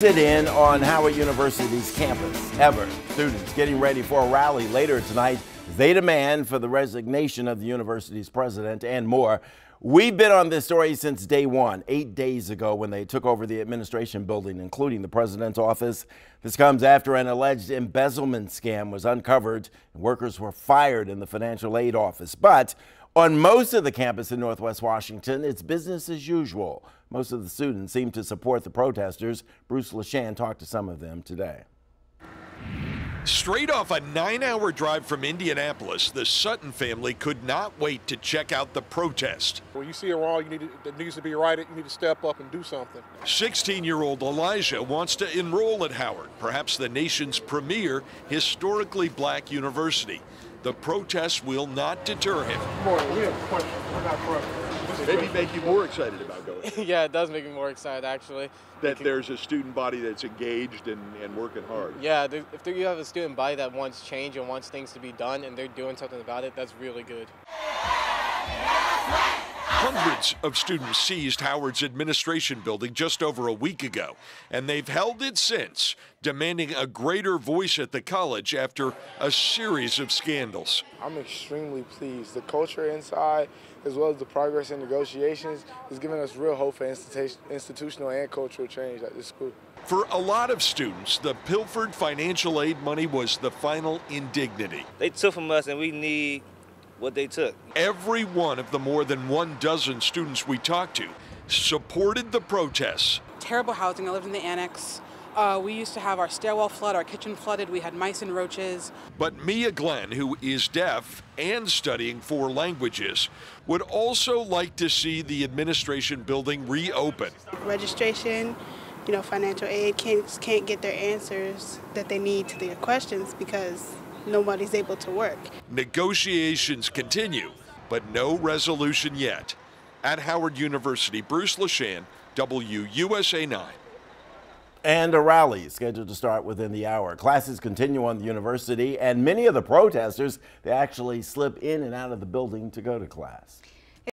Sit in on Howard University's campus ever. Students getting ready for a rally later tonight. They demand for the resignation of the university's president and more. We've been on this story since day one, 8 days ago when they took over the administration building, including the president's office. This comes after an alleged embezzlement scam was uncovered and workers were fired in the financial aid office. But on most of the campus in Northwest Washington, it's business as usual. Most of the students seem to support the protesters. Bruce LaShan talked to some of them today. Straight off a 9-hour drive from Indianapolis, the Sutton family could not wait to check out the protest. When you see a wrong that needs to be righted, you need to step up and do something. 16-year-old Elijah wants to enroll at Howard, perhaps the nation's premier historically black university. The protests will not deter him. Morning, we have a question. We're not corrupt. Maybe make you more excited about going. Yeah, it does make me more excited, actually. That there's a student body that's engaged and working hard. Yeah, if you have a student body that wants change and wants things to be done and they're doing something about it, that's really good. Hundreds of students seized Howard's administration building just over a week ago, and they've held it since, demanding a greater voice at the college after a series of scandals. I'm extremely pleased. The culture inside, as well as the progress in negotiations, is giving us real hope for institutional and cultural change at this school. For a lot of students, the pilfered financial aid money was the final indignity. They took from us, and we need what they took. Every one of the more than 12 students we talked to supported the protests. Terrible housing. I lived in the annex. We used to have our stairwell flood, our kitchen flooded. We had mice and roaches. But Mia Glenn, who is deaf and studying 4 languages, would also like to see the administration building reopen. Registration, financial aid can't get their answers that they need to their questions because nobody's able to work. Negotiations continue, but no resolution yet. At Howard University, Bruce LaShan, WUSA 9. And a rally is scheduled to start within the hour. Classes continue on the university, and many of the protesters, they actually slip in and out of the building to go to class.